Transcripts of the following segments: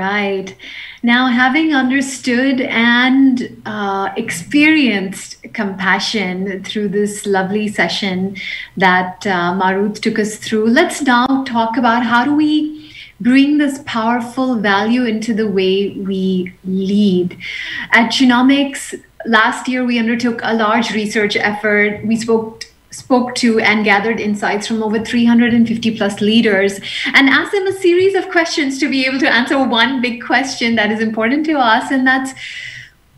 right. Now, having understood and experienced compassion through this lovely session that Maruth took us through, let's now talk about how do we bring this powerful value into the way we lead. At Genomics, last year we undertook a large research effort. We spoke to and gathered insights from over 350 plus leaders and asked them a series of questions to be able to answer one big question that is important to us, and that's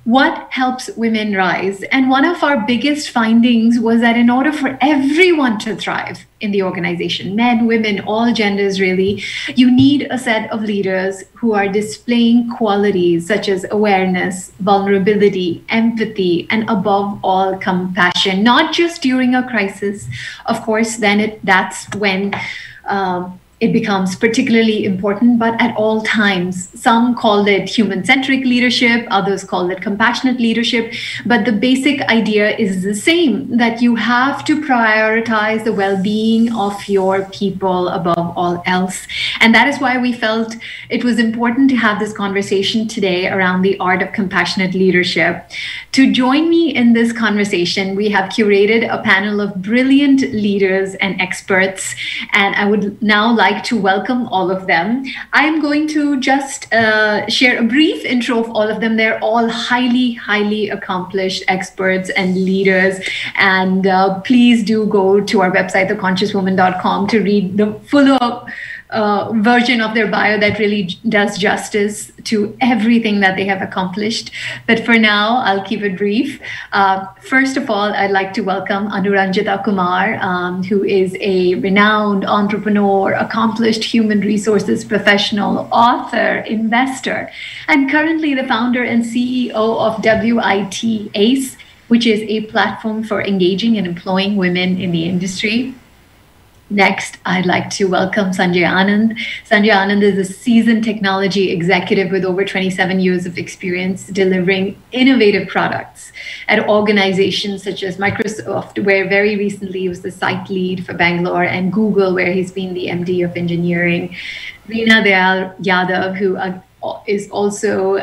what helps women rise. And one of our biggest findings was that in order for everyone to thrive in the organization, men, women, all genders really, you need a set of leaders who are displaying qualities such as awareness, vulnerability, empathy, and above all, compassion, not just during a crisis. Of course, then that's when it becomes particularly important, but at all times. Some call it human-centric leadership, others call it compassionate leadership, but the basic idea is the same, that you have to prioritize the well-being of your people above all else. And that is why we felt it was important to have this conversation today around the art of compassionate leadership. To join me in this conversation, we have curated a panel of brilliant leaders and experts, and I would now like to welcome all of them. I'm going to just share a brief intro of all of them. They're all highly, highly accomplished experts and leaders. And please do go to our website, theconsciouswoman.com, to read the fuller version of their bio that really does justice to everything that they have accomplished. But for now, I'll keep it brief. First of all, I'd like to welcome Anuranjita Kumar, who is a renowned entrepreneur, accomplished human resources professional, author, investor, and currently the founder and CEO of WIT ACE, which is a platform for engaging and employing women in the industry. Next, I'd like to welcome Sanjay Anand. Sanjay Anand is a seasoned technology executive with over 27 years of experience delivering innovative products at organizations such as Microsoft, where very recently he was the site lead for Bangalore, and Google, where he's been the MD of engineering. Reena Dayal Yadav, who is also,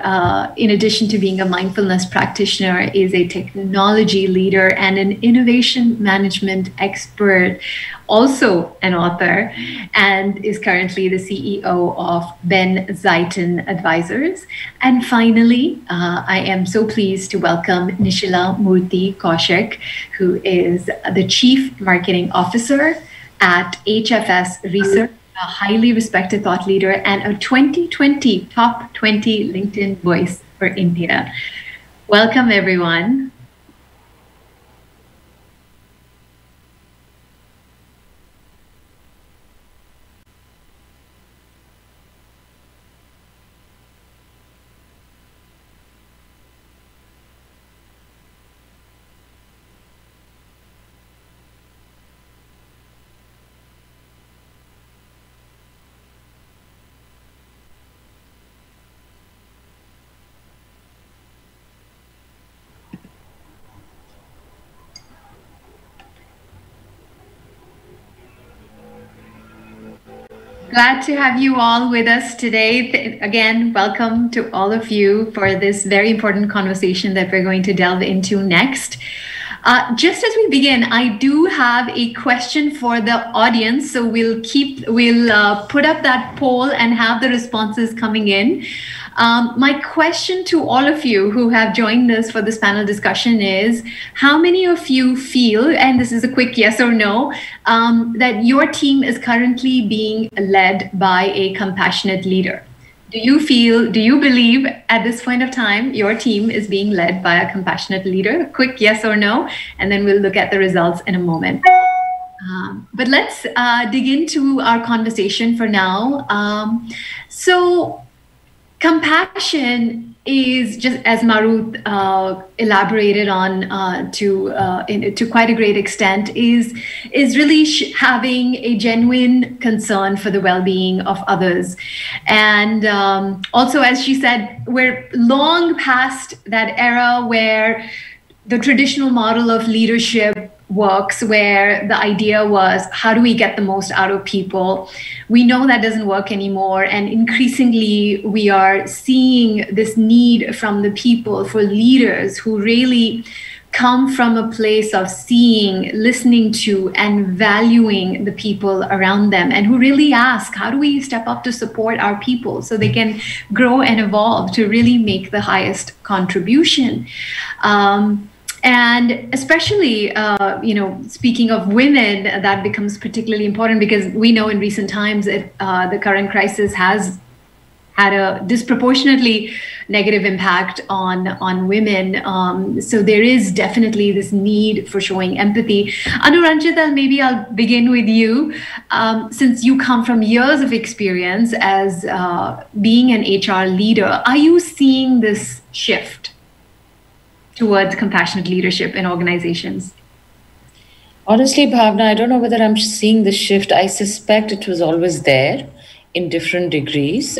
in addition to being a mindfulness practitioner, is a technology leader and an innovation management expert, also an author, and is currently the CEO of Ben Zeitan Advisors. And finally, I am so pleased to welcome Nishila Murthy Kaushik, who is the Chief Marketing Officer at HFS Research, a highly respected thought leader and a 2020 top 20 LinkedIn voice for India. Welcome, everyone. Glad to have you all with us today. Again, welcome to all of you for this very important conversation that we're going to delve into next. Just as we begin, I do have a question for the audience, so we'll put up that poll and have the responses coming in. My question to all of you who have joined us for this panel discussion is, how many of you feel, and this is a quick yes or no, that your team is currently being led by a compassionate leader? Do you believe at this point of time your team is being led by a compassionate leader? Quick yes or no, and then we'll look at the results in a moment. But let's dig into our conversation for now. So compassion is, just as Maruth elaborated on to quite a great extent, is really having a genuine concern for the well-being of others. And also, as she said, we're long past that era where the traditional model of leadership works, where the idea was, how do we get the most out of people? We know that doesn't work anymore. And increasingly, we are seeing this need from the people for leaders who really come from a place of seeing, listening to, and valuing the people around them, and who really ask, how do we step up to support our people so they can grow and evolve to really make the highest contribution? And especially, speaking of women, that becomes particularly important because we know in recent times the current crisis has had a disproportionately negative impact on women. So there is definitely this need for showing empathy. Anuranjita, maybe I'll begin with you. Since you come from years of experience as being an HR leader, are you seeing this shift towards compassionate leadership in organizations? Honestly, Bhavna, I don't know whether I'm seeing the shift. I suspect it was always there in different degrees,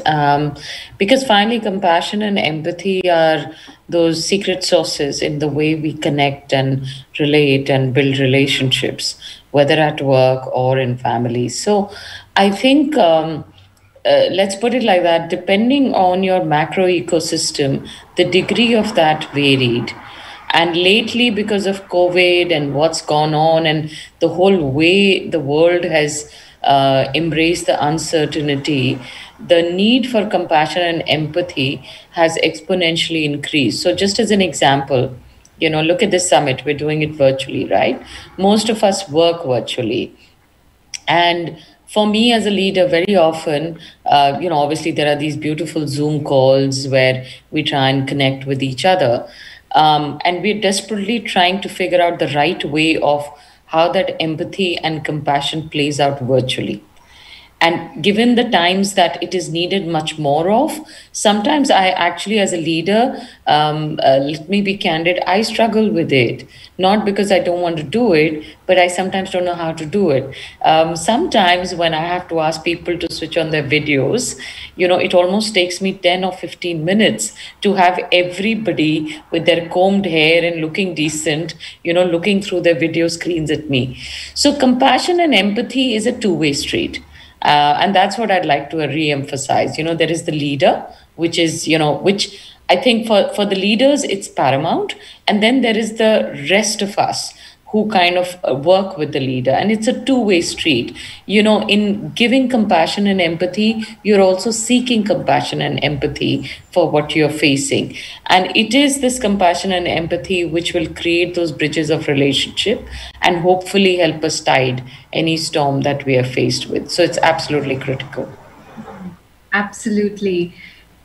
because finally compassion and empathy are those secret sauces in the way we connect and relate and build relationships, whether at work or in families. So I think let's put it like that, depending on your macro ecosystem, the degree of that varied. And lately, because of COVID and what's gone on, and the whole way the world has embraced the uncertainty, the need for compassion and empathy has exponentially increased. So, just as an example, look at this summit, we're doing it virtually, right? Most of us work virtually. And for me as a leader, very often, obviously there are these beautiful Zoom calls where we try and connect with each other. And we're desperately trying to figure out the right way of how that empathy and compassion plays out virtually. And given the times that it is needed much more of, sometimes I actually, as a leader, let me be candid, I struggle with it. Not because I don't want to do it, but I sometimes don't know how to do it. Sometimes when I have to ask people to switch on their videos, it almost takes me 10 or 15 minutes to have everybody with their combed hair and looking decent, looking through their video screens at me. So compassion and empathy is a two-way street. And that's what I'd like to re-emphasize. There is the leader, which is, which I think for the leaders, it's paramount. And then there is the rest of us who kind of work with the leader. And it's a two-way street. In giving compassion and empathy, you're also seeking compassion and empathy for what you're facing. And it is this compassion and empathy which will create those bridges of relationship and hopefully help us tide any storm that we are faced with. So it's absolutely critical. Absolutely.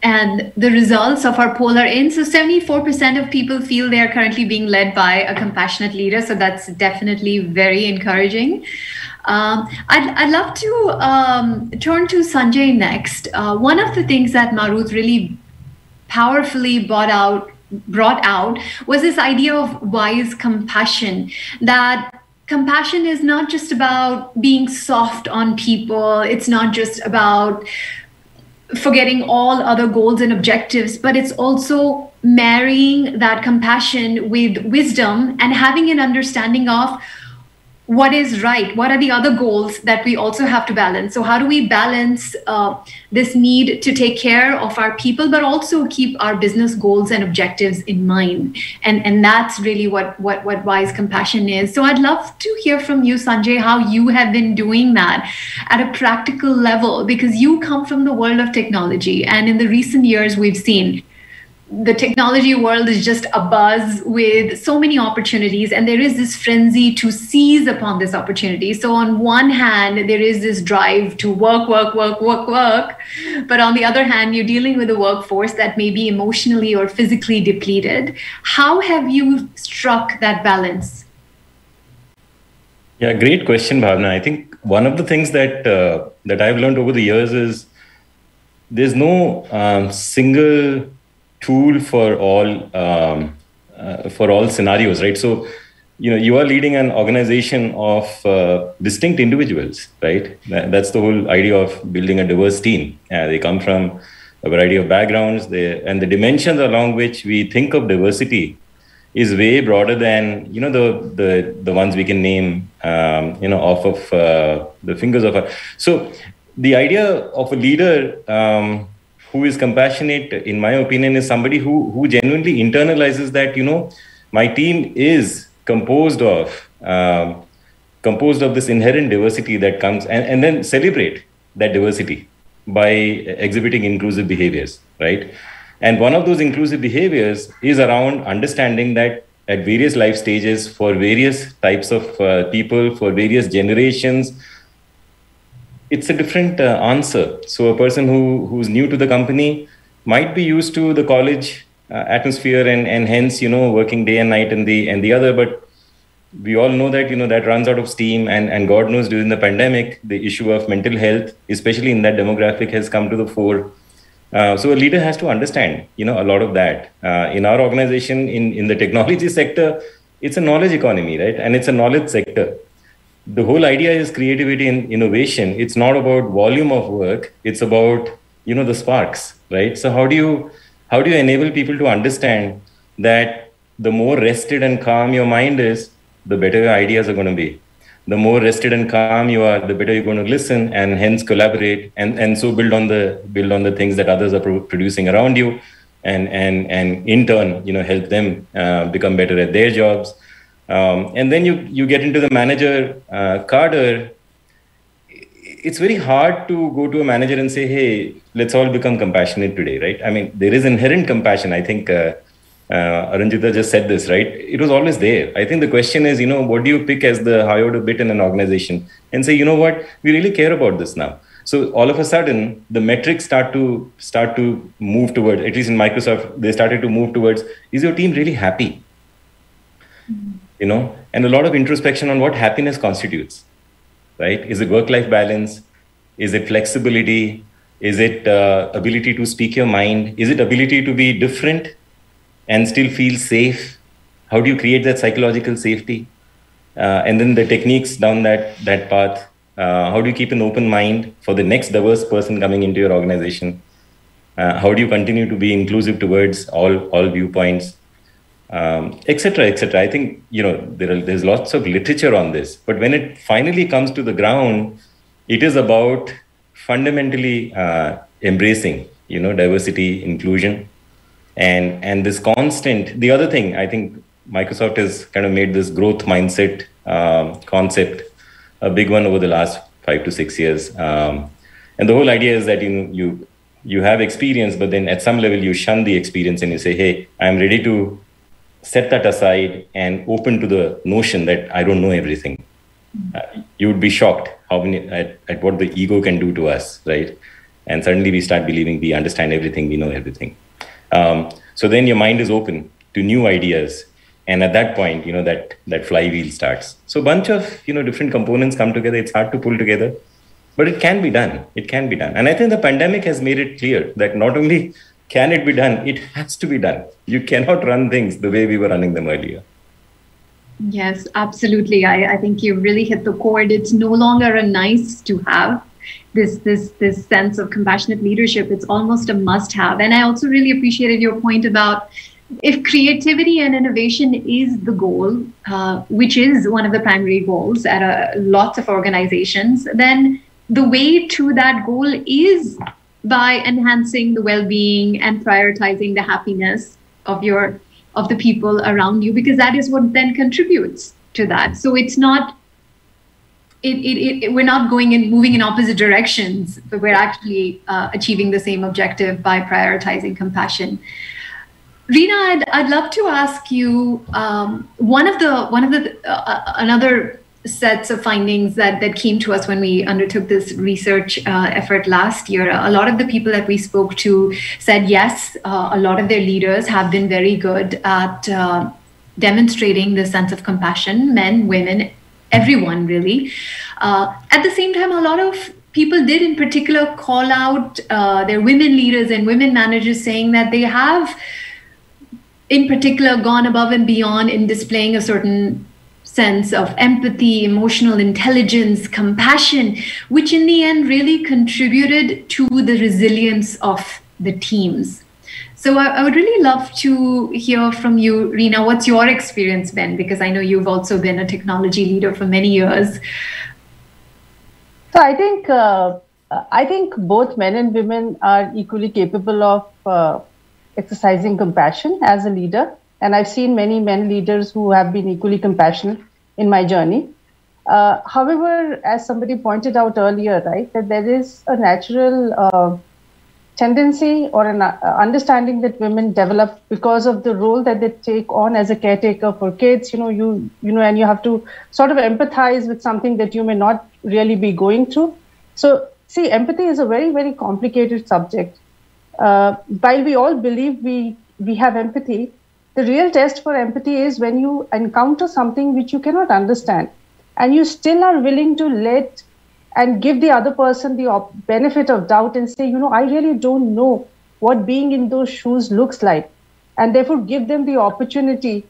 And the results of our poll are in. So 74% of people feel they are currently being led by a compassionate leader. So that's definitely very encouraging. I'd love to turn to Sanjay next. One of the things that Maruth really powerfully brought out was this idea of wise compassion, that compassion is not just about being soft on people. It's not just about forgetting all other goals and objectives, but it's also marrying that compassion with wisdom and having an understanding of what is right, what are the other goals that we also have to balance. So how do we balance this need to take care of our people, but also keep our business goals and objectives in mind? And that's really what wise compassion is. So I'd love to hear from you, Sanjay, how you have been doing that at a practical level, because you come from the world of technology. And in the recent years, we've seen the technology world is just abuzz with so many opportunities, and there is this frenzy to seize upon this opportunity. So on one hand, there is this drive to work, but on the other hand, you're dealing with a workforce that may be emotionally or physically depleted. How have you struck that balance? Yeah, great question, Bhavna. I think one of the things that I've learned over the years is there's no single tool for all scenarios, right? So, you are leading an organization of distinct individuals, right? That's the whole idea of building a diverse team. They come from a variety of backgrounds, and the dimensions along which we think of diversity is way broader than, you know, the ones we can name, you know, off of the fingers of our. So the idea of a leader who is compassionate, in my opinion, is somebody who genuinely internalizes that, you know, my team is composed of this inherent diversity that comes, and then celebrate that diversity by exhibiting inclusive behaviors, right? And one of those inclusive behaviors is around understanding that at various life stages, for various types of people, for various generations, it's a different answer. So a person who's new to the company might be used to the college atmosphere and hence, you know, working day and night and the other, but we all know that, you know, that runs out of steam, and God knows during the pandemic, the issue of mental health, especially in that demographic, has come to the fore. So a leader has to understand, you know, a lot of that. In our organization, in the technology sector, it's a knowledge economy, right? And it's a knowledge sector. The whole idea is creativity and innovation. It's not about volume of work. It's about, you know, the sparks, right? So how do you enable people to understand that the more rested and calm your mind is, the better your ideas are going to be. The more rested and calm you are, the better you're going to listen and hence collaborate, and so build on the things that others are producing around you, and in turn, you know, help them become better at their jobs. And then you get into the manager cadre. It's very hard to go to a manager and say, hey, let's all become compassionate today, right? I mean, there is inherent compassion. I think Aranjita just said this, right? It was always there. I think the question is, you know, what do you pick as the iota bit in an organization and say, you know what, we really care about this now. So all of a sudden, the metrics start to move towards, at least in Microsoft, they started to move towards, is your team really happy? Mm-hmm. You know, and a lot of introspection on what happiness constitutes, right? Is it work-life balance? Is it flexibility? Is it ability to speak your mind? Is it ability to be different and still feel safe? How do you create that psychological safety? And then the techniques down that path. How do you keep an open mind for the next diverse person coming into your organization? How do you continue to be inclusive towards all viewpoints, et cetera, et cetera? I think, you know, there's lots of literature on this, but when it finally comes to the ground, it is about fundamentally embracing, you know, diversity, inclusion, and this constant. The other thing, I think Microsoft has kind of made this growth mindset concept a big one over the last 5 to 6 years. And the whole idea is that you have experience, but then at some level you shun the experience and you say, hey, I'm ready to set that aside and open to the notion that I don't know everything. You would be shocked at what the ego can do to us, right? And suddenly we start believing we understand everything, we know everything. So then your mind is open to new ideas. And at that point, you know, that flywheel starts. So a bunch of, you know, different components come together. It's hard to pull together, but it can be done. It can be done. And I think the pandemic has made it clear that not only can it be done, it has to be done. You cannot run things the way we were running them earlier. Yes, absolutely. I think you really hit the chord. It's no longer a nice to have. This sense of compassionate leadership, it's almost a must-have. And I also really appreciated your point about, if creativity and innovation is the goal, which is one of the primary goals at lots of organizations, then the way to that goal is by enhancing the well-being and prioritizing the happiness of the people around you, because that is what then contributes to that. So it's not, we're not moving in opposite directions, but we're actually achieving the same objective by prioritizing compassion. Reena, I'd love to ask you another sets of findings that came to us when we undertook this research effort last year. A lot of the people that we spoke to said yes, a lot of their leaders have been very good at demonstrating the sense of compassion, men, women, everyone really. At the same time, a lot of people did in particular call out their women leaders and women managers, saying that they have in particular gone above and beyond in displaying a certain sense of empathy, emotional intelligence, compassion, which in the end really contributed to the resilience of the teams. So I would really love to hear from you, Reena. What's your experience been? Because I know you've also been a technology leader for many years. So I think both men and women are equally capable of exercising compassion as a leader. And I've seen many men leaders who have been equally compassionate in my journey. However, as somebody pointed out earlier, right, that there is a natural tendency or an understanding that women develop because of the role that they take on as a caretaker for kids. And you have to sort of empathize with something that you may not really be going through. So, see, empathy is a very, very complicated subject. While we all believe we have empathy, the real test for empathy is when you encounter something which you cannot understand, and you still are willing to let and give the other person the benefit of doubt and say, I really don't know what being in those shoes looks like. And therefore give them the opportunity,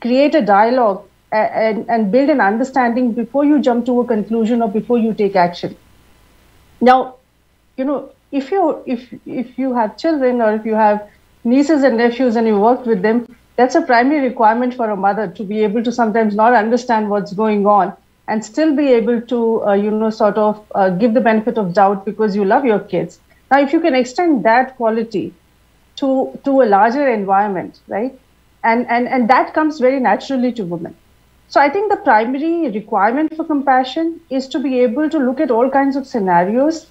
create a dialogue and build an understanding before you jump to a conclusion or before you take action. Now, if you have children or if you have nieces and nephews and you work with them, that's a primary requirement for a mother to be able to sometimes not understand what's going on and still be able to, give the benefit of doubt because you love your kids. Now, if you can extend that quality to a larger environment, right? And that comes very naturally to women. So I think the primary requirement for compassion is to be able to look at all kinds of scenarios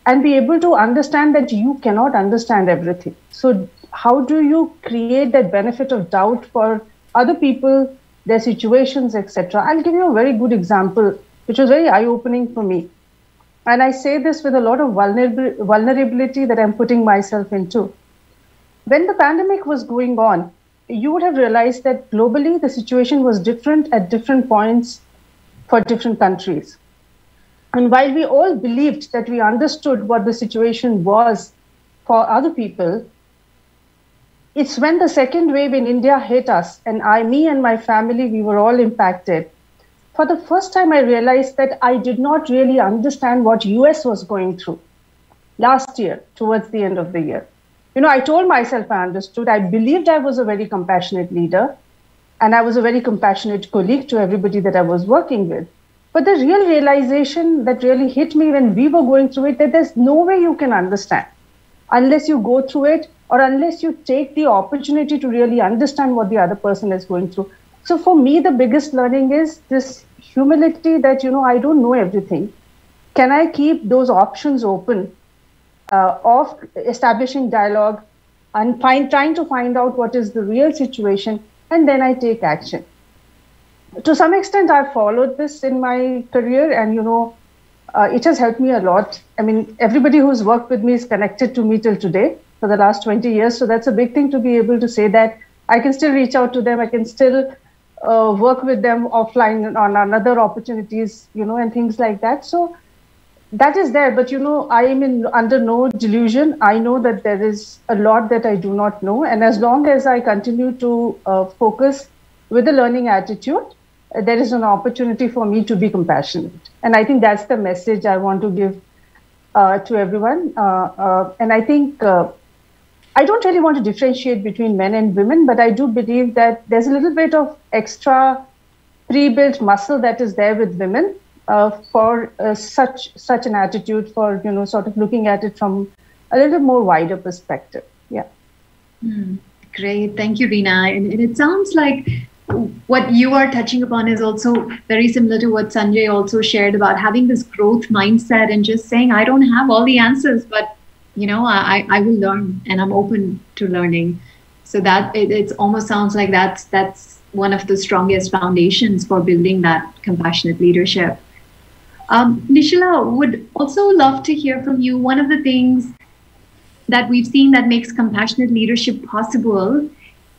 and be able to understand that you cannot understand everything. So how do you create that benefit of doubt for other people, their situations, etc.? I'll give you a very good example, which was very eye-opening for me. And I say this with a lot of vulnerability that I'm putting myself into. When the pandemic was going on, you would have realized that globally the situation was different at different points for different countries. And while we all believed that we understood what the situation was for other people, it's when the second wave in India hit us, and me and my family, we were all impacted. For the first time, I realized that I did not really understand what US was going through last year, towards the end of the year. I told myself I understood. I believed I was a very compassionate leader, and I was a very compassionate colleague to everybody that I was working with. But the real realization that really hit me when we were going through it, that there's no way you can understand unless you go through it, or unless you take the opportunity to really understand what the other person is going through. So for me, the biggest learning is this humility that, I don't know everything. Can I keep those options open of establishing dialogue and trying to find out what is the real situation, and then I take action. To some extent, I've followed this in my career, and, it has helped me a lot. I mean, everybody who's worked with me is connected to me till today for the last 20 years. So that's a big thing to be able to say that I can still reach out to them. I can still work with them offline on other opportunities, and things like that. So that is there. But, I am under no delusion. I know that there is a lot that I do not know. And as long as I continue to focus with a learning attitude, there is an opportunity for me to be compassionate. And I think that's the message I want to give to everyone. And I think I don't really want to differentiate between men and women, but I do believe that there's a little bit of extra pre-built muscle that is there with women for such an attitude, for, sort of looking at it from a little more wider perspective. Yeah. Great. Thank you, Reena. And it sounds like what you are touching upon is also very similar to what Sanjay also shared about having this growth mindset and just saying, I don't have all the answers, but, I will learn, and I'm open to learning. So that it almost sounds like that's one of the strongest foundations for building that compassionate leadership. Nishila, would also love to hear from you. One of the things that we've seen that makes compassionate leadership possible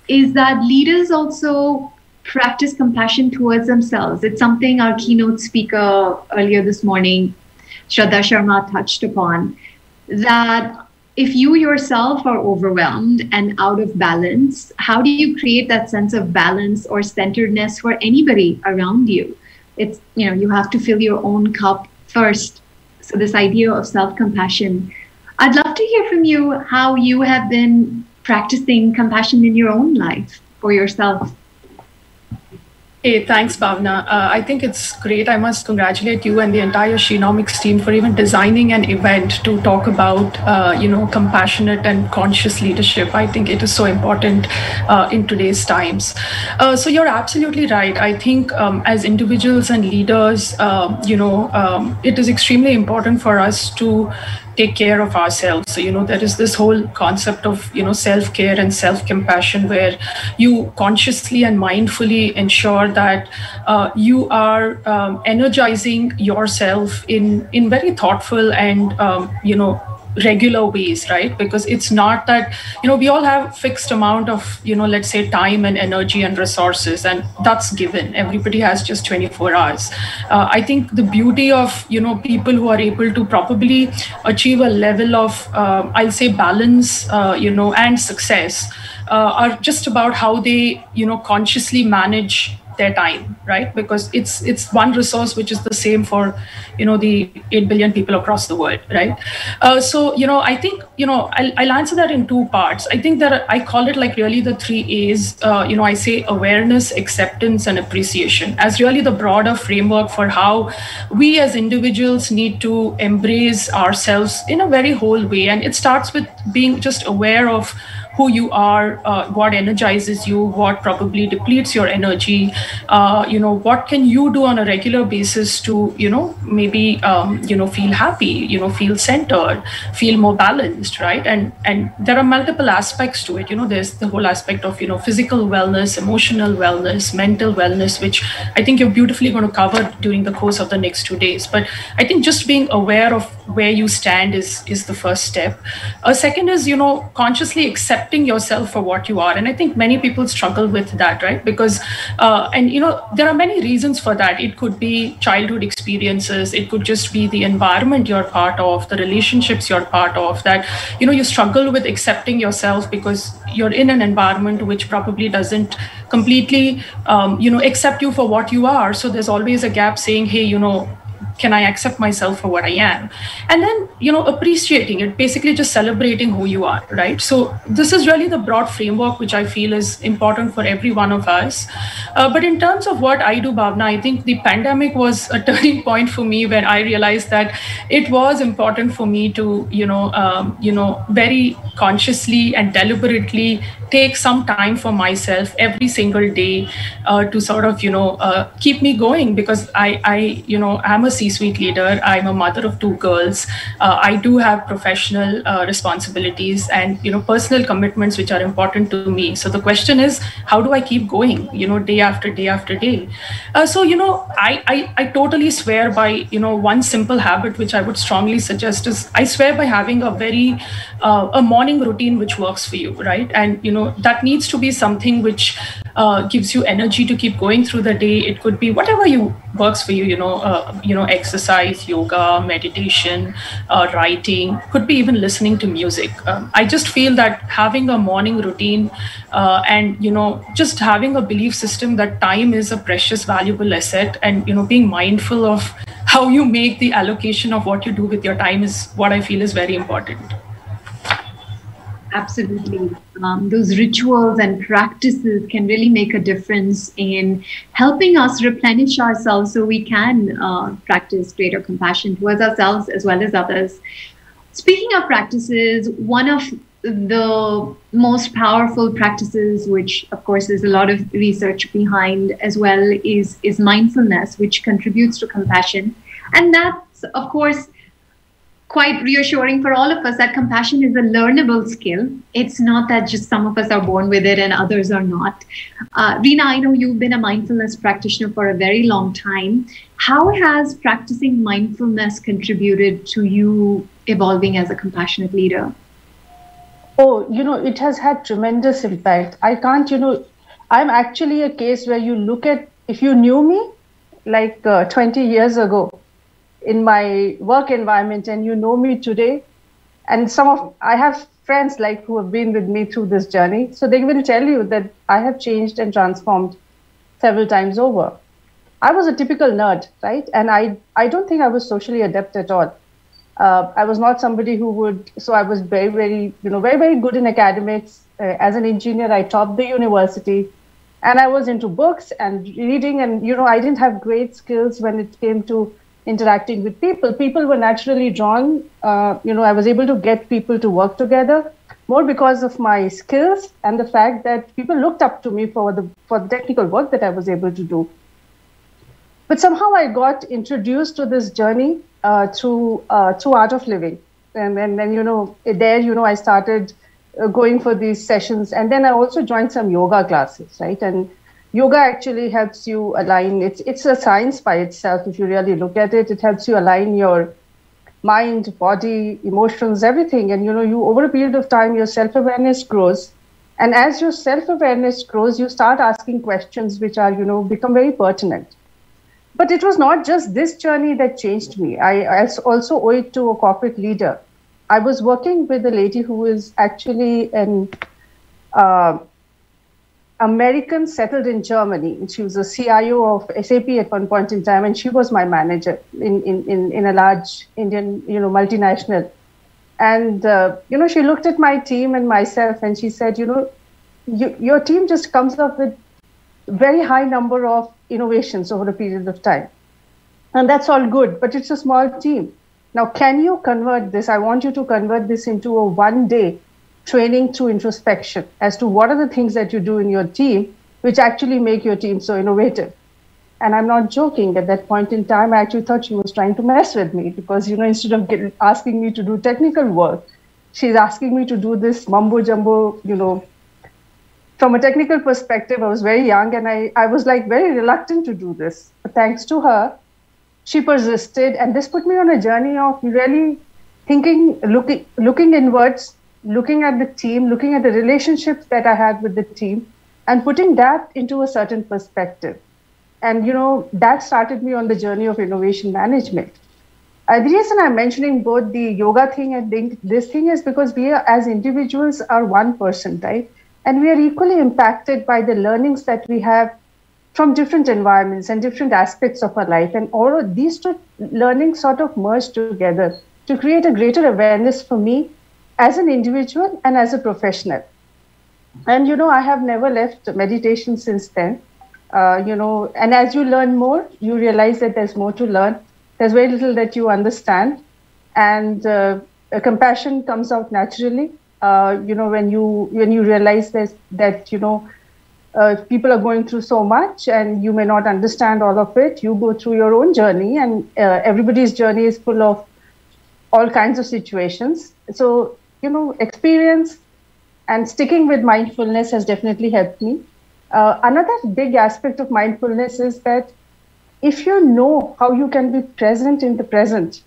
is that leaders also practice compassion towards themselves. It's something our keynote speaker earlier this morning, Shraddha Sharma, touched upon, that if you yourself are overwhelmed and out of balance, how do you create that sense of balance or centeredness for anybody around you? It's, you have to fill your own cup first. So this idea of self-compassion, I'd love to hear from you how you have been practicing compassion in your own life for yourself? Hey, thanks, Bhavna. I think it's great. I must congratulate you and the entire Shenomics team for even designing an event to talk about, compassionate and conscious leadership. I think it is so important in today's times. So you're absolutely right. I think as individuals and leaders, it is extremely important for us to take care of ourselves. So, there is this whole concept of, self-care and self-compassion where you consciously and mindfully ensure that you are energizing yourself in very thoughtful and, regular ways, right? Because it's not that, we all have fixed amount of, let's say time and energy and resources, and that's given. Everybody has just 24 hours. I think the beauty of, people who are able to probably achieve a level of, I'll say balance, and success are just about how they, consciously manage their time, right? Because it's one resource which is the same for, the 8 billion people across the world, right? So, I think, I'll answer that in two parts. I think that I call it like really the 3 A's. I say awareness, acceptance, and appreciation as really the broader framework for how we as individuals need to embrace ourselves in a very whole way. And it starts with being just aware of who you are, what energizes you, what probably depletes your energy, what can you do on a regular basis to, maybe, feel happy, feel centered, feel more balanced, right? And there are multiple aspects to it. There's the whole aspect of, physical wellness, emotional wellness, mental wellness, which I think you're beautifully going to cover during the course of the next 2 days. But I think just being aware of where you stand is the first step. A second is, consciously accepting yourself for what you are. And I think many people struggle with that, right? Because, there are many reasons for that. It could be childhood experiences. It could just be the environment you're part of, the relationships you're part of, that, you struggle with accepting yourself because you're in an environment which probably doesn't completely, accept you for what you are. So there's always a gap saying, hey, can I accept myself for what I am? And then, appreciating it, basically just celebrating who you are, right? So this is really the broad framework, which I feel is important for every one of us. But in terms of what I do, Bhavna, I think the pandemic was a turning point for me when I realized that it was important for me to, very consciously and deliberately take some time for myself every single day to sort of, keep me going, because I'm a C-suite leader. I'm a mother of 2 girls. I do have professional responsibilities and, personal commitments, which are important to me. So the question is, how do I keep going, day after day after day? So, I totally swear by, one simple habit, which I would strongly suggest is I swear by having a morning routine which works for you, right? And, that needs to be something which gives you energy to keep going through the day. It could be whatever works for you, exercise, yoga, meditation, writing, could be even listening to music. I just feel that having a morning routine and, just having a belief system that time is a precious, valuable asset, and, being mindful of how you make the allocation of what you do with your time is what I feel is very important. Absolutely. Those rituals and practices can really make a difference in helping us replenish ourselves so we can practice greater compassion towards ourselves as well as others. Speaking of practices, one of the most powerful practices, which of course is a lot of research behind as well, is mindfulness, which contributes to compassion. And that's, of course, quite reassuring for all of us that compassion is a learnable skill. It's not that just some of us are born with it and others are not. Reena, I know you've been a mindfulness practitioner for a very long time. How has practicing mindfulness contributed to you evolving as a compassionate leader? Oh, it has had tremendous impact. I can't, I'm actually a case where you look at, if you knew me like 20 years ago, in my work environment, and me today, and I have friends like who have been with me through this journey, so they will tell you that I have changed and transformed several times over. I was a typical nerd, right? And I don't think I was socially adept at all. I was not somebody who would, so I was very, very, very, very good in academics, as an engineer, I topped the university, and I was into books and reading, and I didn't have great skills when it came to interacting with people. People were naturally drawn. I was able to get people to work together more because of my skills and the fact that people looked up to me for the technical work that I was able to do. But somehow I got introduced to this journey through Art of Living, and then there I started going for these sessions, and then I also joined some yoga classes, right? And yoga actually helps you align. It's a science by itself. If you really look at it, it helps you align your mind, body, emotions, everything. And you over a period of time, your self-awareness grows. And as your self-awareness grows, you start asking questions which are, become very pertinent. But it was not just this journey that changed me. I also owe it to a corporate leader. I was working with a lady who is actually an American settled in Germany. She was a CIO of SAP at one point in time, and she was my manager in a large Indian, multinational. And, she looked at my team and myself, and she said, your team just comes up with very high number of innovations over a period of time. And that's all good, but it's a small team. Now, can you convert this? I want you to convert this into a one-day training through introspection as to what are the things that you do in your team which actually make your team so innovative. And I'm not joking. At that point in time, I actually thought she was trying to mess with me because, instead of asking me to do technical work, she's asking me to do this mumbo jumbo, From a technical perspective, I was very young and I was very reluctant to do this. But thanks to her, she persisted, and this put me on a journey of really thinking, looking inwards, looking at the team, looking at the relationships that I had with the team, and putting that into a certain perspective. And, that started me on the journey of innovation management. The reason I'm mentioning both the yoga thing and this thing is because we are, as individuals, are one person, right? And we are equally impacted by the learnings that we have from different environments and different aspects of our life. And all of these two learnings sort of merge together to create a greater awareness for me as an individual and as a professional. And, I have never left meditation since then. And as you learn more, you realize that there's more to learn. There's very little that you understand. And compassion comes out naturally. When you realize that people are going through so much and you may not understand all of it, you go through your own journey, and everybody's journey is full of all kinds of situations. So, experience and sticking with mindfulness has definitely helped me. Another big aspect of mindfulness is that if you know how you can be present in the present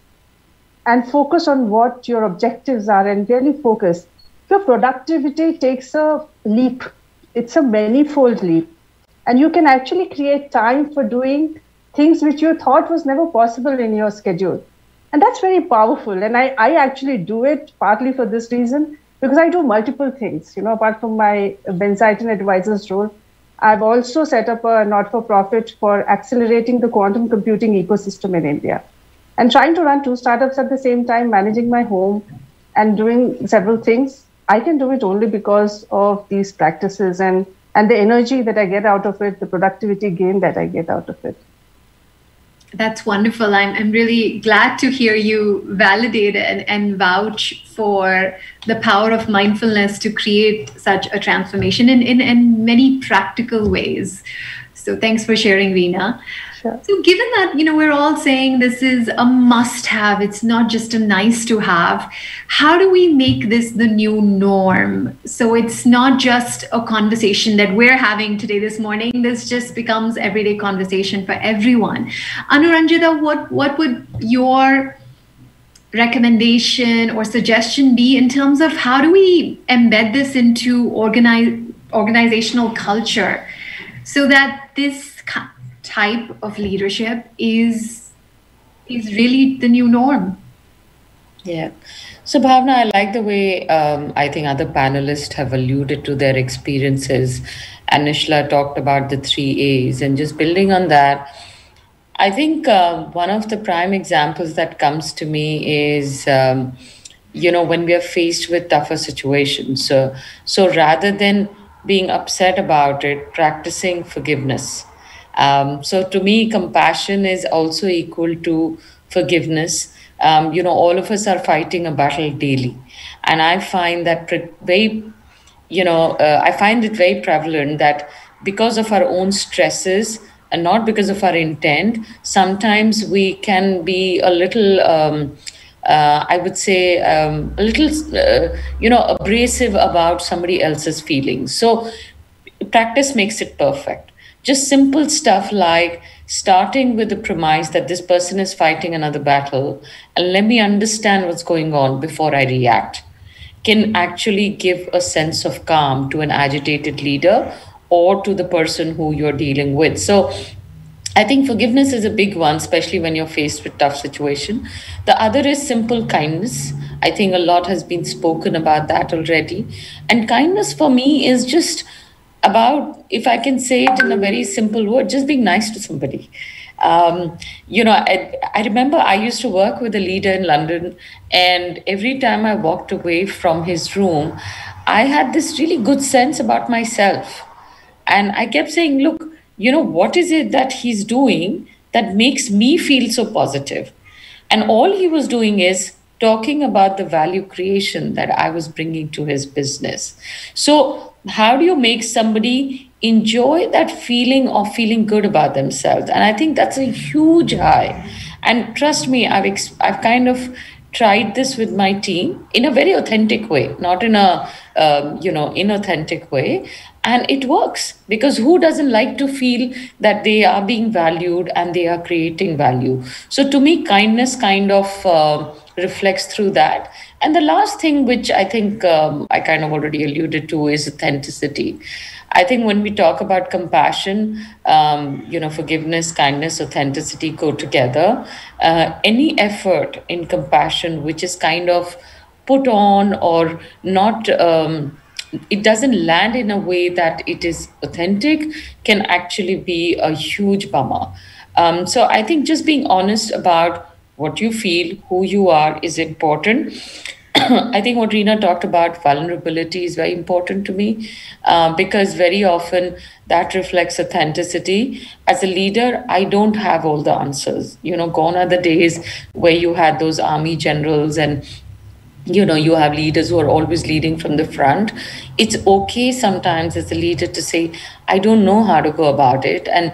and focus on what your objectives are and really focus, your productivity takes a leap. It's a manifold leap. And you can actually create time for doing things which you thought was never possible in your schedule. And that's very powerful. And I actually do it partly for this reason, because I do multiple things. Apart from my Benziton advisors role, I've also set up a not-for-profit for accelerating the quantum computing ecosystem in India. And trying to run two startups at the same time, managing my home and doing several things, I can do it only because of these practices and the energy that I get out of it, the productivity gain that I get out of it. That's wonderful. I'm really glad to hear you validate and vouch for the power of mindfulness to create such a transformation in many practical ways. So thanks for sharing, Reena. Sure. So given that, we're all saying this is a must-have, it's not just a nice-to-have, how do we make this the new norm? So it's not just a conversation that we're having today, this morning, this just becomes everyday conversation for everyone. Anuranjita, what would your recommendation or suggestion be in terms of how do we embed this into organizational culture so that this type of leadership is really the new norm? Yeah. So Bhavna, I like the way I think other panelists have alluded to their experiences. And Nishla talked about the 3 A's. And just building on that, I think one of the prime examples that comes to me is when we are faced with tougher situations. So rather than being upset about it, practicing forgiveness. So to me, compassion is also equal to forgiveness. All of us are fighting a battle daily. And I find that I find it very prevalent that because of our own stresses and not because of our intent, sometimes we can be a little, I would say, a little, abrasive about somebody else's feelings. So practice makes it perfect. Just simple stuff like starting with the premise that this person is fighting another battle and let me understand what's going on before I react can actually give a sense of calm to an agitated leader or to the person who you're dealing with. So I think forgiveness is a big one, especially when you're faced with tough situation. The other is simple kindness. I think a lot has been spoken about that already. And kindness for me is just about, if I can say it in a very simple word, just being nice to somebody. I remember I used to work with a leader in London, and every time I walked away from his room, I had this really good sense about myself. And I kept saying, look, what is it that he's doing that makes me feel so positive? And all he was doing is talking about the value creation that I was bringing to his business. So, how do you make somebody enjoy that feeling of feeling good about themselves? And I think that's a huge high. And trust me, I've kind of tried this with my team in a very authentic way, not in a inauthentic way. And it works because who doesn't like to feel that they are being valued and they are creating value? So to me, kindness kind of reflects through that. And the last thing, which I think I kind of already alluded to, is authenticity. I think when we talk about compassion, forgiveness, kindness, authenticity go together. Any effort in compassion, which is kind of put on or not, it doesn't land in a way that it is authentic, can actually be a huge bummer. So I think just being honest about what you feel, who you are, is important. I think what Reena talked about, vulnerability, is very important to me because very often that reflects authenticity. As a leader, I don't have all the answers. Gone are the days where you had those army generals and you have leaders who are always leading from the front. It's okay sometimes as a leader to say, I don't know how to go about it. And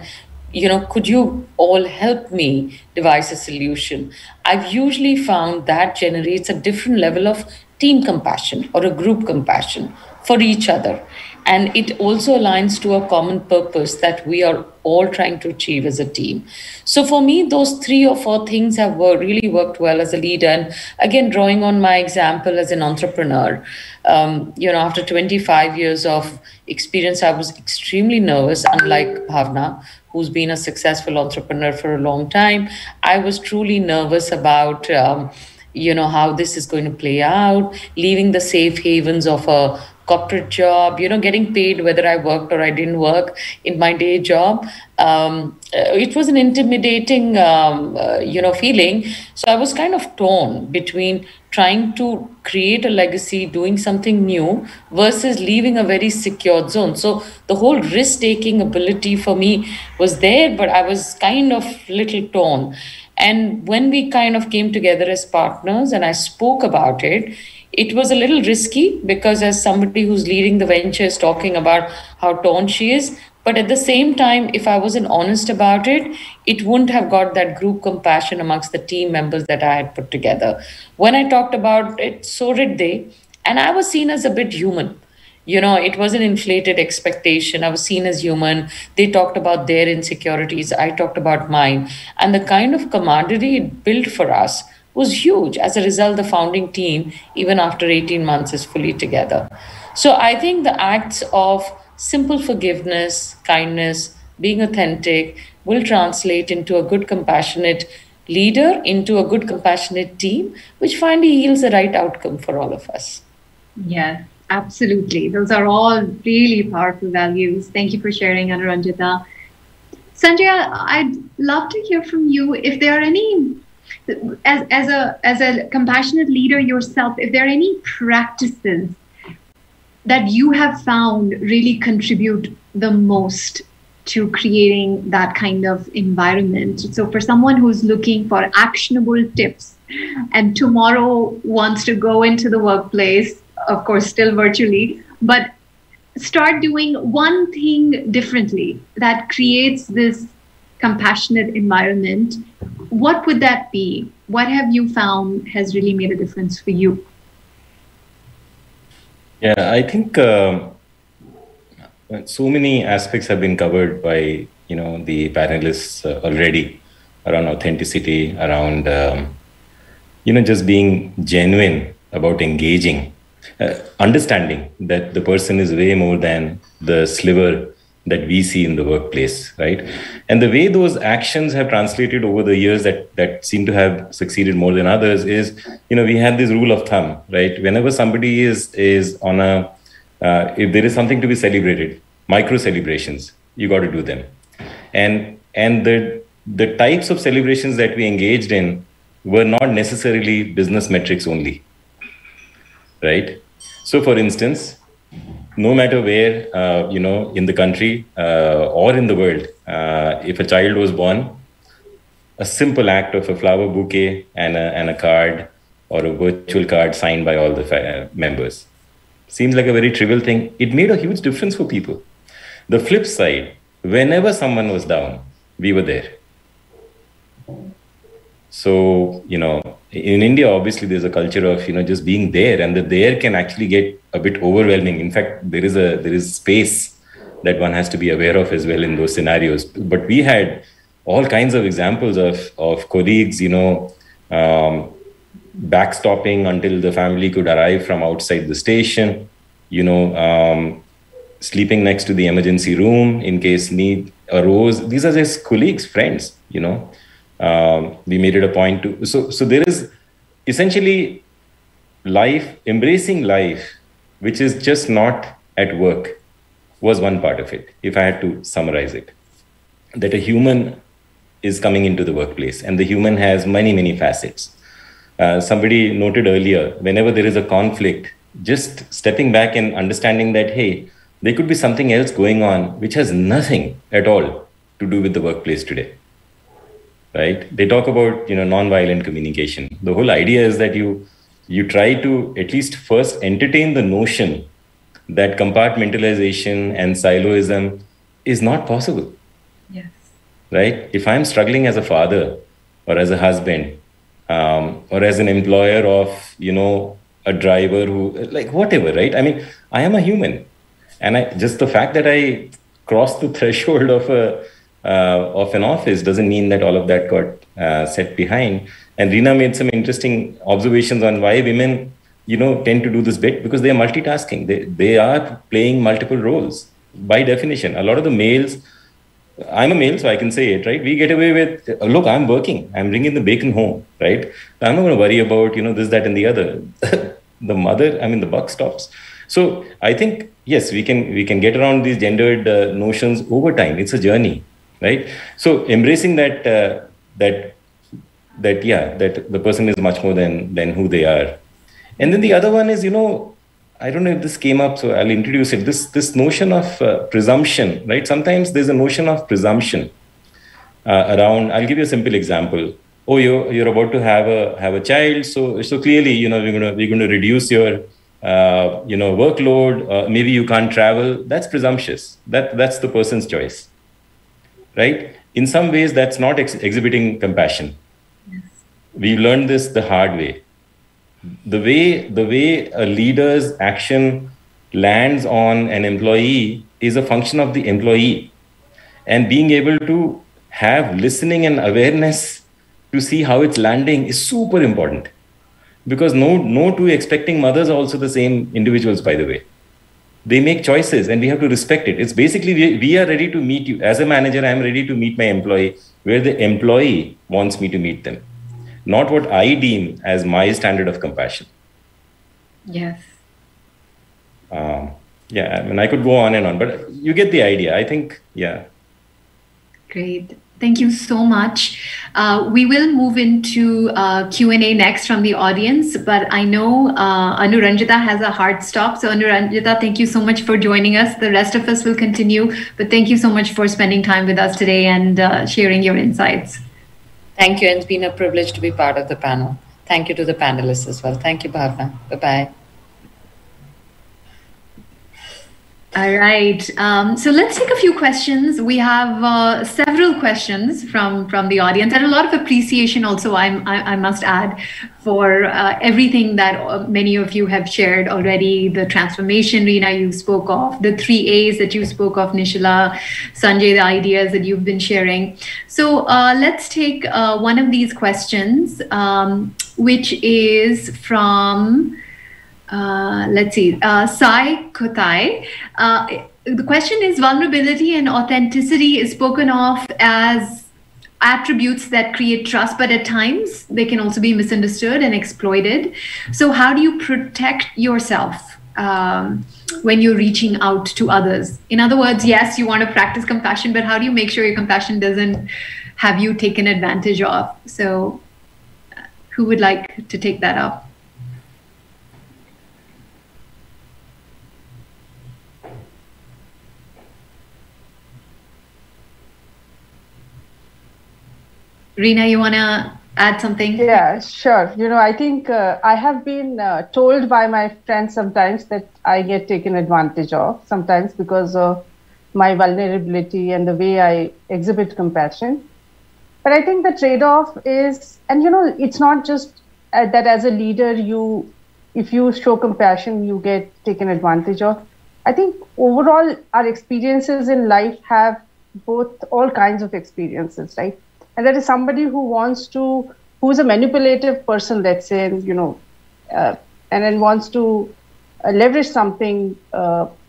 could you all help me devise a solution? I've usually found that generates a different level of team compassion or a group compassion for each other. And it also aligns to a common purpose that we are all trying to achieve as a team. So for me, those 3 or 4 things have really worked well as a leader. And again, drawing on my example as an entrepreneur, after 25 years of experience, I was extremely nervous, unlike Bhavna, who's been a successful entrepreneur for a long time. I was truly nervous about, how this is going to play out, leaving the safe havens of a corporate job, getting paid whether I worked or I didn't work in my day job. It was an intimidating, feeling. So I was kind of torn between trying to create a legacy, doing something new versus leaving a very secure zone. So the whole risk-taking ability for me was there, but I was kind of little torn. And when we kind of came together as partners and I spoke about it, it was a little risky because as somebody who's leading the venture is talking about how torn she is. But at the same time, if I wasn't honest about it, it wouldn't have got that group compassion amongst the team members that I had put together. When I talked about it, so did they. And I was seen as a bit human. It was an inflated expectation. I was seen as human. They talked about their insecurities. I talked about mine. And the kind of camaraderie it built for us was huge. As a result, the founding team, even after 18 months, is fully together. So I think the acts of simple forgiveness, kindness, being authentic will translate into a good, compassionate leader, into a good, compassionate team, which finally yields the right outcome for all of us. Yes, absolutely. Those are all really powerful values. Thank you for sharing, Anuranjita. Sanjaya, I'd love to hear from you if there are any as a compassionate leader yourself, if there are any practices that you have found really contribute the most to creating that kind of environment. So for someone who's looking for actionable tips and tomorrow wants to go into the workplace, of course, still virtually, but start doing one thing differently that creates this compassionate environment, what would that be? What have you found has really made a difference for you? Yeah, I think so many aspects have been covered by the panelists already, around authenticity, around just being genuine about engaging, understanding that the person is way more than the sliver that we see in the workplace, right? And the way those actions have translated over the years that seem to have succeeded more than others is, we have this rule of thumb, right? Whenever somebody is on a, if there is something to be celebrated, micro celebrations, you got to do them. And the types of celebrations that we engaged in were not necessarily business metrics only, right? So for instance, no matter where, in the country or in the world, if a child was born, a simple act of a flower bouquet and a card or a virtual card signed by all the members seems like a very trivial thing. It made a huge difference for people. The flip side, whenever someone was down, we were there. So, in India, obviously, there's a culture of, just being there, and the there can actually get a bit overwhelming. In fact, there is space that one has to be aware of as well in those scenarios. But we had all kinds of examples of colleagues, backstopping until the family could arrive from outside the station, sleeping next to the emergency room in case need arose. These are just colleagues, friends, we made it a point to. So there is essentially embracing life, which is just not at work, was one part of it, if I had to summarize it. That a human is coming into the workplace, and the human has many, many facets. Somebody noted earlier, whenever there is a conflict, just stepping back and understanding that, hey, there could be something else going on which has nothing at all to do with the workplace today. Right? They talk about, non-violent communication. The whole idea is that you try to at least first entertain the notion that compartmentalization and siloism is not possible. Yes. Right? If I'm struggling as a father or as a husband or as an employer of, a driver who, like, whatever, right? I mean, I am a human. And just the fact that I crossed the threshold of an office doesn't mean that all of that got set behind. And Reena made some interesting observations on why women, tend to do this bit, because they are multitasking. They are playing multiple roles by definition. A lot of the males, I'm a male, so I can say it, right? We get away with, look, I'm working, I'm bringing the bacon home, right? I'm not going to worry about, this, that, and the other. The buck stops. So I think, yes, we can get around these gendered notions over time. It's a journey. Right. So embracing that the person is much more than who they are. And then the other one is, I don't know if this came up, so I'll introduce it. This notion of presumption, right? Sometimes there's a notion of presumption around. I'll give you a simple example. Oh, you're about to have a child, so clearly, we're going to reduce your workload. Maybe you can't travel. That's presumptuous. That's the person's choice. Right? In some ways, that's not exhibiting compassion. Yes. We learned this the hard way. The way a leader's action lands on an employee is a function of the employee. And being able to have listening and awareness to see how it's landing is super important. Because no two expecting mothers are also the same individuals, by the way. They make choices and we have to respect it. It's basically, we are ready to meet you. As a manager, I'm ready to meet my employee where the employee wants me to meet them. Not what I deem as my standard of compassion. Yes. I could go on and on, but you get the idea, I think. Yeah. Great. Thank you so much. We will move into Q&A next from the audience, but I know Anuranjita has a hard stop. So Anuranjita, thank you so much for joining us. The rest of us will continue, but thank you so much for spending time with us today and sharing your insights. Thank you. And it's been a privilege to be part of the panel. Thank you to the panelists as well. Thank you, Bhavna. Bye-bye. All right. So let's take a few questions. We have several questions from the audience, and a lot of appreciation also, I must add, for everything that many of you have shared already. The transformation, Reena, you spoke of, the 3 A's that you spoke of, Nishala, Sanjay, the ideas that you've been sharing. So let's take one of these questions, which is from... let's see, Sai Kotai. The question is, vulnerability and authenticity is spoken of as attributes that create trust, but at times they can also be misunderstood and exploited. So how do you protect yourself when you're reaching out to others? In other words, yes, you want to practice compassion, but how do you make sure your compassion doesn't have you taken advantage of? So who would like to take that up? Reena, you want to add something? Yeah, sure. I think I have been told by my friends sometimes that I get taken advantage of, sometimes because of my vulnerability and the way I exhibit compassion. But I think the trade-off is, and it's not just that as a leader, if you show compassion, you get taken advantage of. I think overall, our experiences in life have all kinds of experiences, right? And there is somebody who's a manipulative person, let's say, and then wants to leverage something,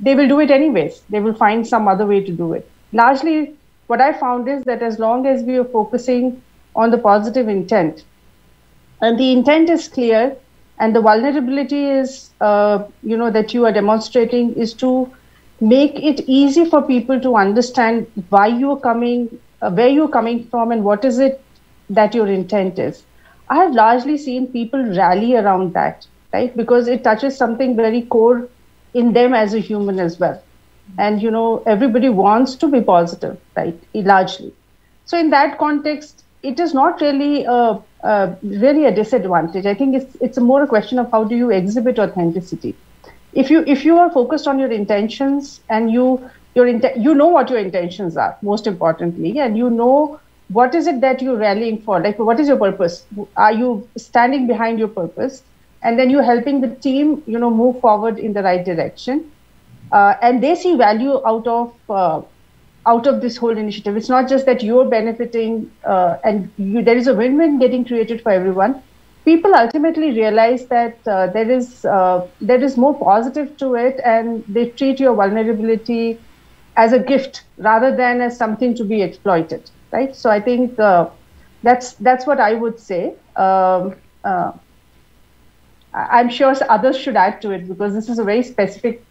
they will do it anyways. They will find some other way to do it. Largely, what I found is that as long as we are focusing on the positive intent, and the intent is clear, and the vulnerability is, that you are demonstrating is to make it easy for people to understand why you are coming, where you're coming from, and what is it that your intent is. I have largely seen people rally around that, right? Because it touches something very core in them as a human as well. And, everybody wants to be positive, right? Largely. So in that context, it is not really a disadvantage. I think it's more a question of how do you exhibit authenticity. If you are focused on your intentions and you know what your intentions are, most importantly, and you know what is it that you're rallying for, like what is your purpose? Are you standing behind your purpose? And then you're helping the team, move forward in the right direction. And they see value out of this whole initiative. It's not just that you're benefiting and there is a win-win getting created for everyone. People ultimately realize that there is more positive to it, and they treat your vulnerability as a gift rather than as something to be exploited, right? So I think that's what I would say. I'm sure others should add to it, because this is a very specific,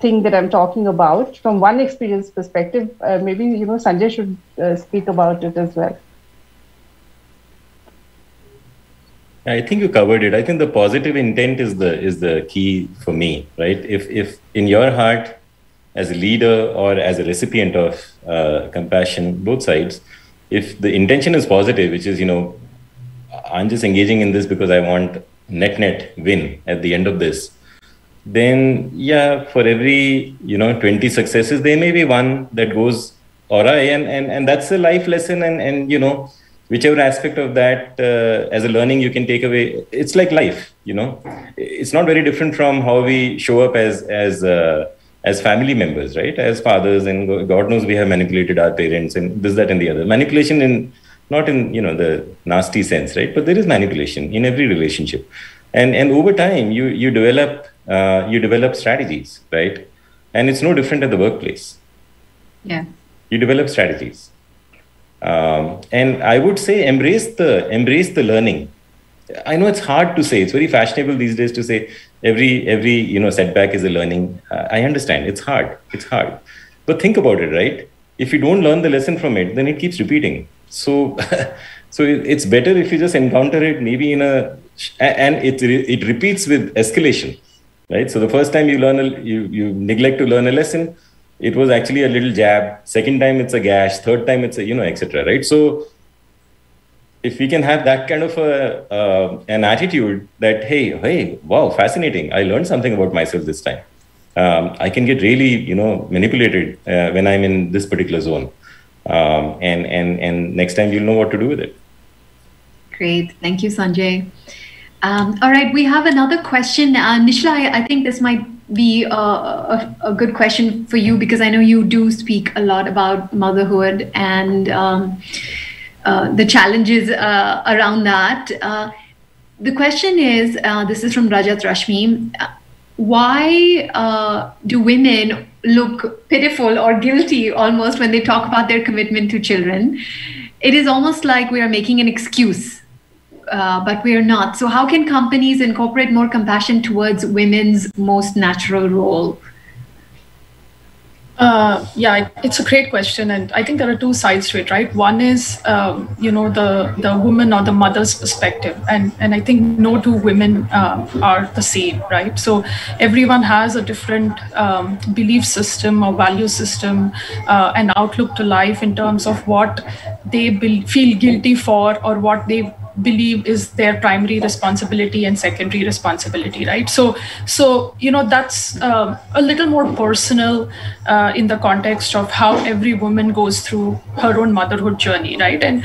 thing that I'm talking about from one experience perspective. Maybe Sanjay should speak about it as well. I think you covered it. I think the positive intent is the key for me, right? If in your heart, as a leader or as a recipient of compassion, both sides, if the intention is positive, which is, I'm just engaging in this because I want net win at the end of this, then yeah, for every 20 successes, there may be one that goes awry, and that's a life lesson, and whichever aspect of that as a learning you can take away. It's like life, it's not very different from how we show up as family members, right? As fathers, and God knows we have manipulated our parents and this, that, and the other. Manipulation not in the nasty sense, right? But there is manipulation in every relationship, and over time you develop strategies, right? And it's no different at the workplace. Yeah, you develop strategies, and I would say embrace the learning. I know it's hard to say. It's very fashionable these days to say every setback is a learning. I understand it's hard. But think about it, right? if you don't learn the lesson from it, then it keeps repeating. So, so it's better if you just encounter it maybe and it repeats with escalation, right? So the first time you you neglect to learn a lesson, it was actually a little jab. Second time it's a gash. Third time it's a, etc. Right? So if we can have that kind of an attitude that, hey, wow, fascinating. I learned something about myself this time. I can get really, manipulated when I'm in this particular zone. And next time you'll know what to do with it. Great. Thank you, Sanjay. All right, we have another question. Nishla, I think this might be a good question for you, because I know you do speak a lot about motherhood and the challenges around that. The question is, this is from Rajat Rashmi, why do women look pitiful or guilty almost when they talk about their commitment to children? It is almost like we are making an excuse, but we are not. So how can companies incorporate more compassion towards women's most natural role? Yeah, it's a great question, and I think there are two sides to it, right? One is, the woman or the mother's perspective, and I think no two women are the same, right? So everyone has a different belief system or value system and outlook to life in terms of what they feel guilty for, or what they believe is their primary responsibility and secondary responsibility, right? So that's a little more personal in the context of how every woman goes through her own motherhood journey, right? And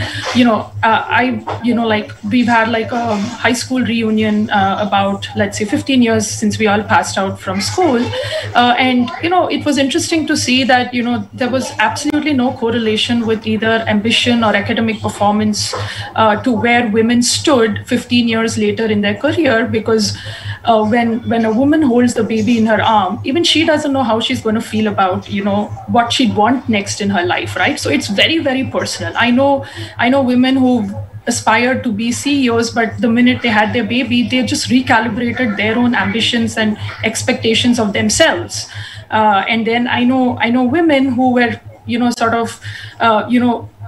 we've had like a high school reunion about, let's say, 15 years since we all passed out from school, and it was interesting to see that there was absolutely no correlation with either ambition or academic performance to where women stood 15 years later in their career, because when a woman holds the baby in her arm, even she doesn't know how she's going to feel about what she'd want next in her life, right? So it's very, very personal. I know women who aspired to be CEOs, but the minute they had their baby, they just recalibrated their own ambitions and expectations of themselves. And then I know women who were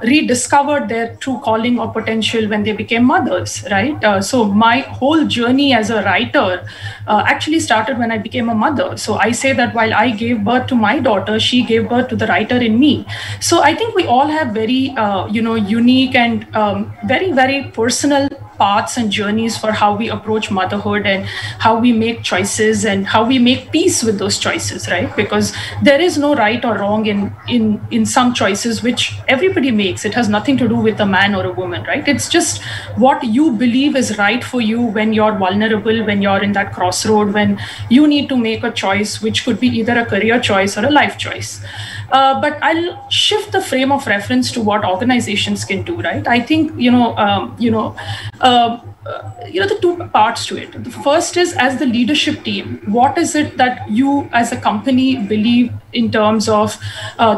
rediscovered their true calling or potential when they became mothers, right? So my whole journey as a writer actually started when I became a mother. So I say that while I gave birth to my daughter, she gave birth to the writer in me. So I think we all have very, unique and very, very personal paths and journeys for how we approach motherhood and how we make choices and how we make peace with those choices, right? Because there is no right or wrong in some choices which everybody makes. It has nothing to do with a man or a woman, right? It's just what you believe is right for you when you're vulnerable, when you're in that crossroad, when you need to make a choice, which could be either a career choice or a life choice. But I'll shift the frame of reference to what organizations can do, right? I think, the two parts to it. The first is, as the leadership team, what is it that you as a company believe in terms of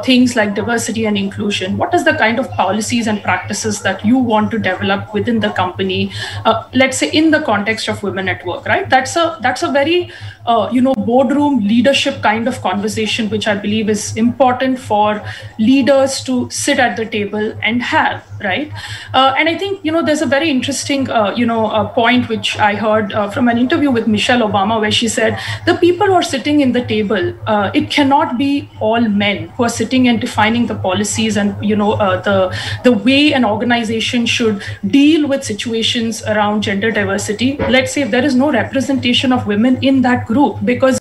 things like diversity and inclusion? What is the kind of policies and practices that you want to develop within the company, let's say in the context of women at work, right? That's a very boardroom leadership kind of conversation, which I believe is important for leaders to sit at the table and have, right? And I think, there's a very interesting, point which I heard from an interview with Michelle Obama, where she said, the people who are sitting in the table, it cannot be all men who are sitting and defining the policies and, the way an organization should deal with situations around gender diversity. Let's say if there is no representation of women in that group, because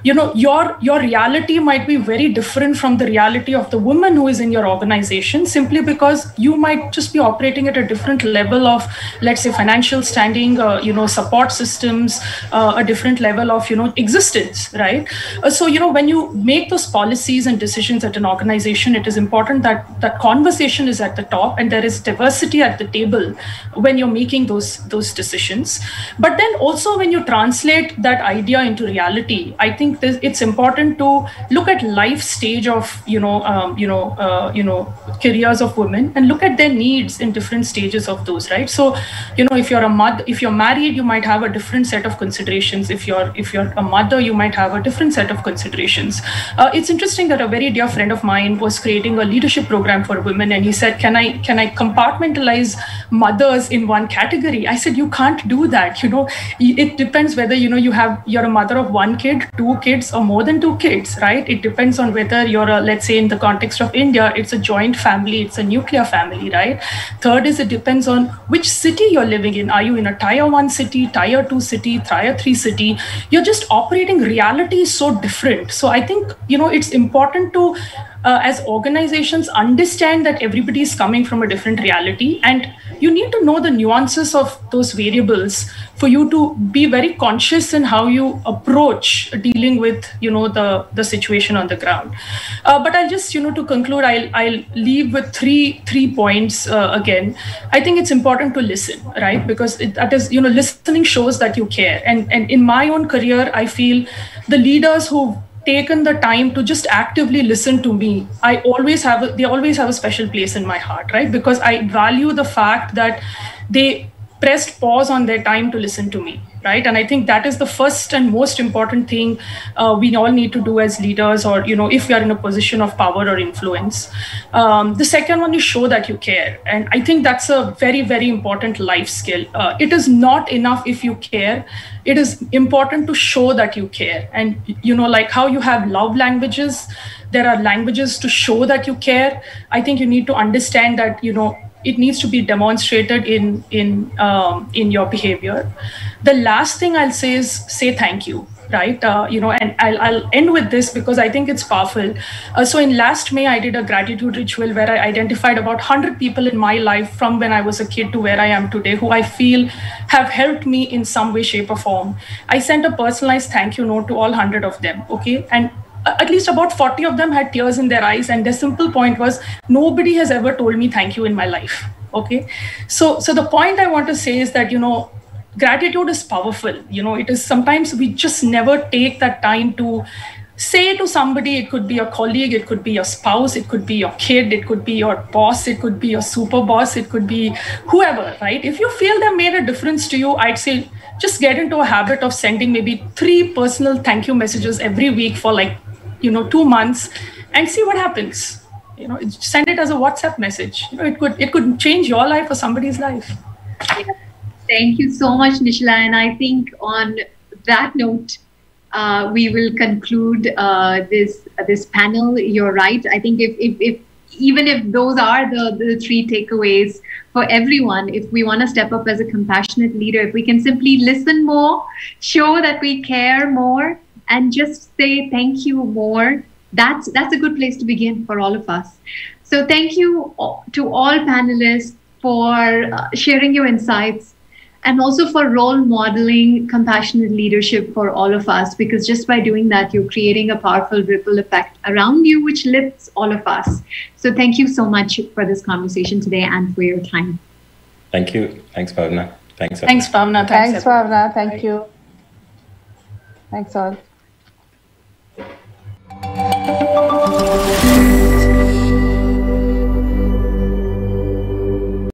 your reality might be very different from the reality of the woman who is in your organization, simply because you might just be operating at a different level of, let's say, financial standing, support systems, a different level of, existence, right? So, when you make those policies and decisions at an organization, it is important that that conversation is at the top and there is diversity at the table when you're making those decisions. But then also when you translate that idea into reality, I think think it's important to look at life stage of careers of women and look at their needs in different stages of those, right? So, if you're a mother, if you're married, you might have a different set of considerations. If you're a mother, you might have a different set of considerations. It's interesting that a very dear friend of mine was creating a leadership program for women, and he said, "Can I compartmentalize mothers in one category?" I said, "You can't do that. It depends whether you're a mother of one kid, two kids, or more than two kids, right? It depends on whether let's say in the context of India, it's a joint family, it's a nuclear family, right? Third is, it depends on which city you're living in. Are you in a tier 1 city, tier 2 city, tier 3 city? You're just operating reality is so different. So I think, it's important to, as organizations, understand that everybody is coming from a different reality, and you need to know the nuances of those variables for you to be very conscious in how you approach dealing with the situation on the ground. But I'll just to conclude, I'll leave with three points again. I think it's important to listen, right? Because that is listening shows that you care, and in my own career, I feel the leaders who taken the time to just actively listen to me, they always have a special place in my heart, right? Because I value the fact that they pressed pause on their time to listen to me, right? And I think that is the first and most important thing we all need to do as leaders, or if we are in a position of power or influence. The second one is show that you care, and I think that's a very, very important life skill. It is not enough if you care. It is important to show that you care, and like how you have love languages, there are languages to show that you care. I think you need to understand that it needs to be demonstrated in your behavior. The last thing I'll say is say thank you, right? And I'll end with this because I think it's powerful. So in last May, I did a gratitude ritual where I identified about 100 people in my life from when I was a kid to where I am today, who I feel have helped me in some way, shape, or form. I sent a personalized thank you note to all 100 of them, okay? And at least about 40 of them had tears in their eyes, and their simple point was, nobody has ever told me thank you in my life, okay? So the point I want to say is that, gratitude is powerful. It is sometimes we just never take that time to say to somebody. It could be a colleague, it could be your spouse, it could be your kid, it could be your boss, it could be your super boss, it could be whoever, right? If you feel they made a difference to you, I'd say just get into a habit of sending maybe 3 personal thank you messages every week for 2 months, and see what happens. Send it as a WhatsApp message. It could change your life or somebody's life. Yeah. Thank you so much, Nishala. And I think on that note, we will conclude this panel. You're right. I think if even if those are the 3 takeaways for everyone, if we want to step up as a compassionate leader, if we can simply listen more, show that we care more, and just say thank you more, that's a good place to begin for all of us. So thank you to all panelists for sharing your insights, and also for role modeling compassionate leadership for all of us, because just by doing that, you're creating a powerful ripple effect around you, which lifts all of us. So thank you so much for this conversation today and for your time. Thank you. Thanks, Bhavna. Thanks, Bhavna. Thanks, Bhavna. Thank you. Thanks all.